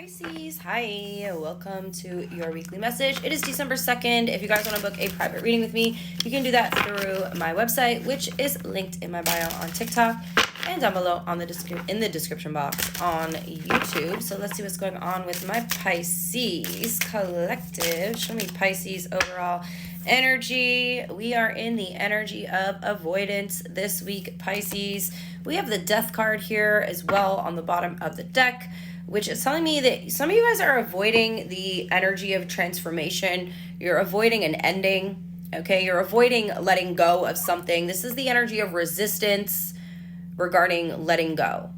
Pisces, hi, welcome to your weekly message. It is December 2nd. If you guys want to book a private reading with me, you can do that through my website, which is linked in my bio on TikTok and down below on in the description box on YouTube. So let's see what's going on with my Pisces collective. Show me Pisces overall energy. We are in the energy of avoidance this week, Pisces. We have the Death card here as well on the bottom of the deck, which is telling me that some of you guys are avoiding the energy of transformation. You're avoiding an ending, okay? You're avoiding letting go of something. This is the energy of resistance regarding letting go,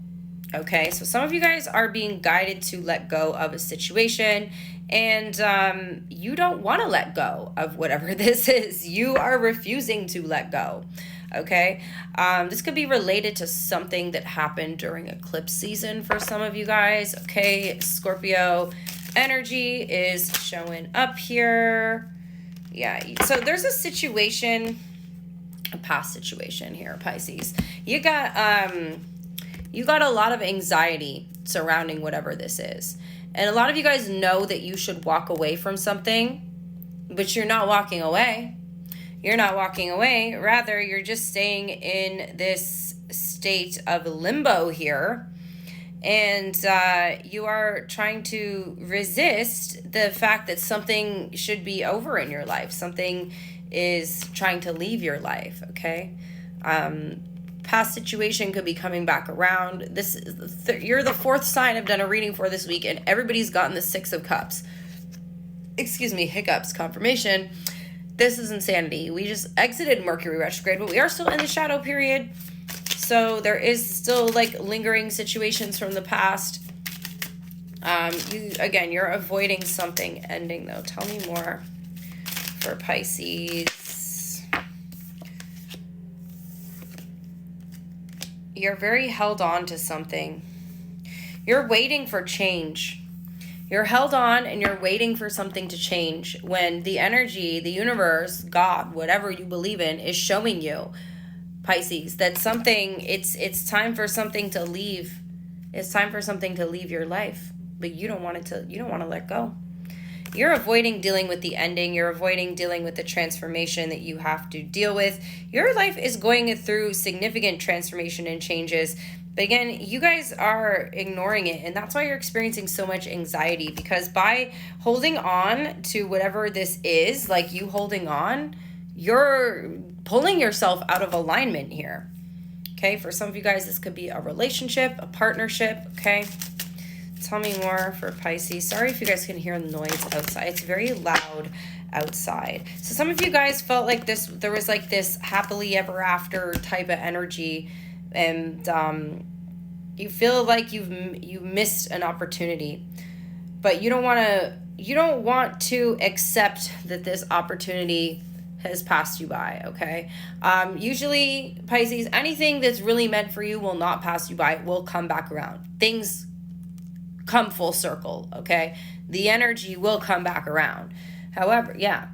okay? So some of you guys are being guided to let go of a situation, and you don't want to let go of whatever this is. You are refusing to let go. Okay, this could be related to something that happened during eclipse season for some of you guys. Okay, Scorpio energy is showing up here. Yeah, so there's a situation, a past situation here, Pisces. You got a lot of anxiety surrounding whatever this is. And a lot of you guys know that you should walk away from something, but you're not walking away. You're not walking away. Rather, you're just staying in this state of limbo here. And you are trying to resist the fact that something should be over in your life. Something is trying to leave your life, okay? Past situation could be coming back around. This is you're the fourth sign I've done a reading for this week, and everybody's gotten the Six of Cups. Excuse me, hiccups, confirmation. This is insanity. We just exited Mercury retrograde, but we are still in the shadow period. So there is still like lingering situations from the past. You're avoiding something ending though. Tell me more for Pisces. You're very held on to something. You're waiting for change. You're held on and you're waiting for something to change when the energy, the universe, God, whatever you believe in, is showing you, Pisces, that something, it's time for something to leave. It's time for something to leave your life, but you don't want to let go. You're avoiding dealing with the ending. You're avoiding dealing with the transformation that you have to deal with. Your life is going through significant transformation and changes. But again, you guys are ignoring it, and that's why you're experiencing so much anxiety, because by holding on to whatever this is, like you holding on, you're pulling yourself out of alignment here. Okay, for some of you guys, this could be a relationship, a partnership, okay? Tell me more for Pisces. Sorry if you guys can hear the noise outside. It's very loud outside. So some of you guys felt like there was like this happily ever after type of energy, and you feel like you've missed an opportunity, but you don't want to accept that this opportunity has passed you by, okay? Usually, Pisces, anything that's really meant for you will not pass you by. It will come back around. Things come full circle, okay? The energy will come back around. However, yeah,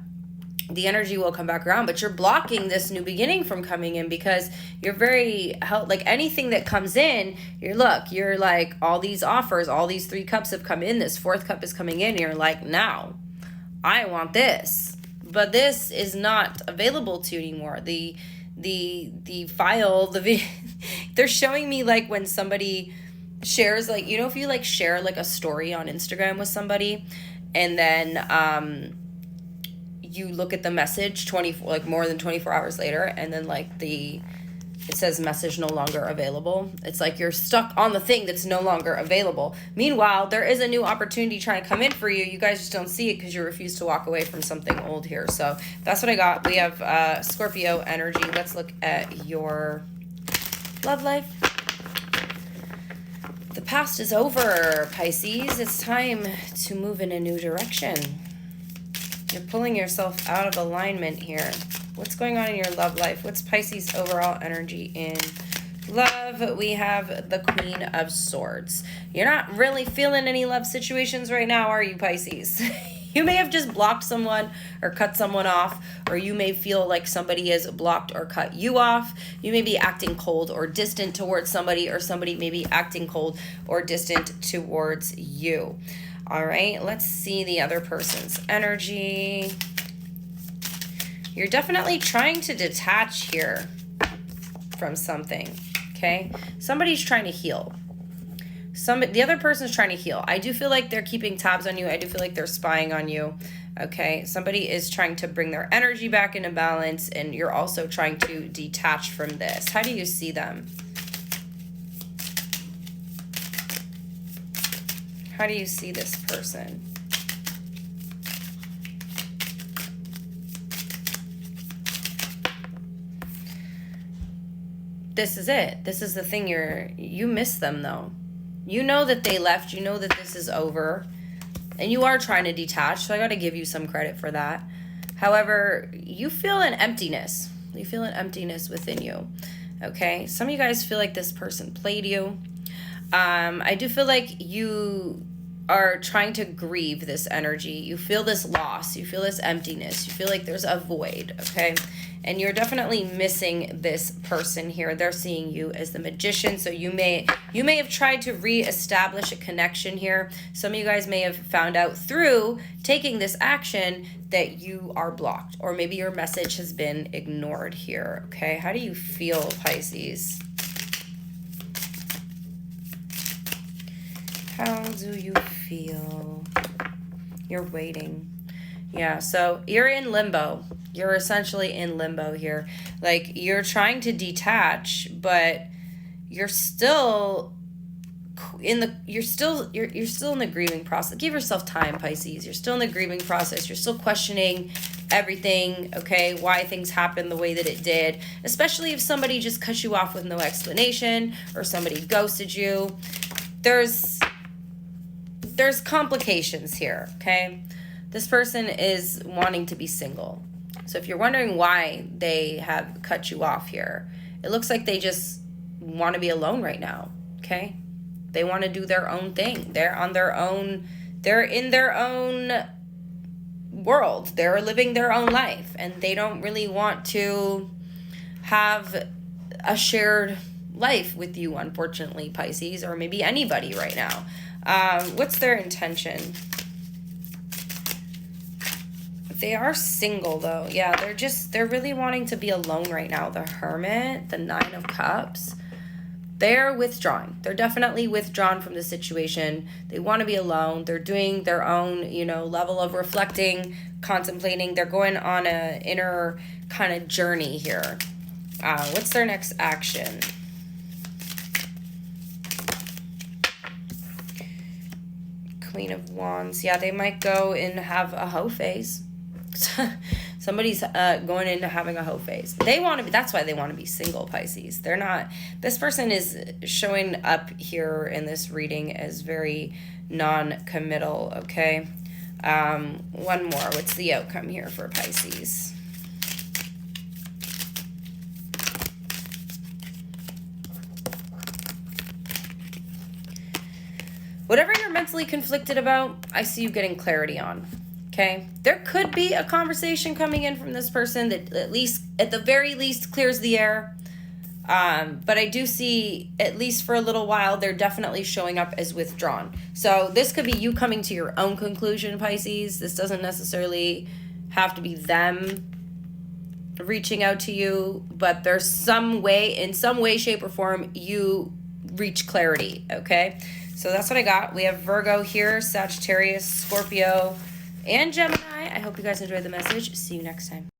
the energy will come back around, but you're blocking this new beginning from coming in because you're very, like anything that comes in, you're like, all these offers, all these 3 cups have come in, this 4th cup is coming in, and you're like, now, I want this, but this is not available to you anymore. The file, they're showing me like when somebody shares, like, you know, if you like share like a story on Instagram with somebody, and then, you look at the message more than 24 hours later, and then like it says message no longer available. It's like you're stuck on the thing that's no longer available. Meanwhile, there is a new opportunity trying to come in for you. You guys just don't see it because you refuse to walk away from something old here. So that's what I got. We have Scorpio energy. Let's look at your love life. The past is over, Pisces. It's time to move in a new direction. You're pulling yourself out of alignment here. What's going on in your love life? What's Pisces' overall energy in love? We have the Queen of Swords. You're not really feeling any love situations right now, are you, Pisces? You may have just blocked someone or cut someone off, or you may feel like somebody has blocked or cut you off. You may be acting cold or distant towards somebody, or somebody may be acting cold or distant towards you. All right, let's see the other person's energy. You're definitely trying to detach here from something, okay? Somebody's trying to heal. The other person's trying to heal. I do feel like they're keeping tabs on you. I do feel like they're spying on you. Okay, somebody is trying to bring their energy back into balance, and you're also trying to detach from this. How do you see them? How do you see this person? This is it. This is the thing. You miss them though. You know that they left. You know that this is over. And you are trying to detach. So I got to give you some credit for that. However, you feel an emptiness. You feel an emptiness within you. Okay. Some of you guys feel like this person played you. I do feel like you are trying to grieve this energy. You feel this loss. You feel this emptiness. You feel like there's a void. Okay. And you're definitely missing this person here. They're seeing you as the magician. So you may have tried to reestablish a connection here. Some of you guys may have found out through taking this action that you are blocked, or maybe your message has been ignored here. Okay, how do you feel, Pisces? How do you feel? You're waiting. Yeah, so you're in limbo. You're essentially in limbo here. Like, you're trying to detach, but you're still in the you're still in the grieving process. Give yourself time, Pisces. You're still in the grieving process. You're still questioning everything, okay? Why things happened the way that it did, especially if somebody just cut you off with no explanation, or somebody ghosted you. There's complications here, okay? This person is wanting to be single. So if you're wondering why they have cut you off here, it looks like they just want to be alone right now, okay? They want to do their own thing. They're on their own. They're in their own world. They're living their own life, and they don't really want to have a shared life with you, unfortunately, Pisces, or maybe anybody right now. What's their intention? They are single though. Yeah, they're really wanting to be alone right now. The Hermit, the Nine of Cups. They're withdrawing. They're definitely withdrawn from the situation. They want to be alone. They're doing their own, level of reflecting, contemplating. They're going on a inner kind of journey here. What's their next action? Queen of Wands. Yeah, they might go and have a hoe phase. Somebody's going into having a hoe phase. They want to be, that's why they want to be single, Pisces. They're not, this person is showing up here in this reading as very non-committal, okay? One more. What's the outcome here for Pisces? Whatever you're mentally conflicted about, I see you getting clarity on. Okay, there could be a conversation coming in from this person that at the very least clears the air. But I do see, at least for a little while, they're definitely showing up as withdrawn. So this could be you coming to your own conclusion, Pisces. This doesn't necessarily have to be them reaching out to you, but there's in some way, shape, or form, you reach clarity, okay? So that's what I got. We have Virgo here, Sagittarius, Scorpio, and Gemini. I hope you guys enjoyed the message. See you next time.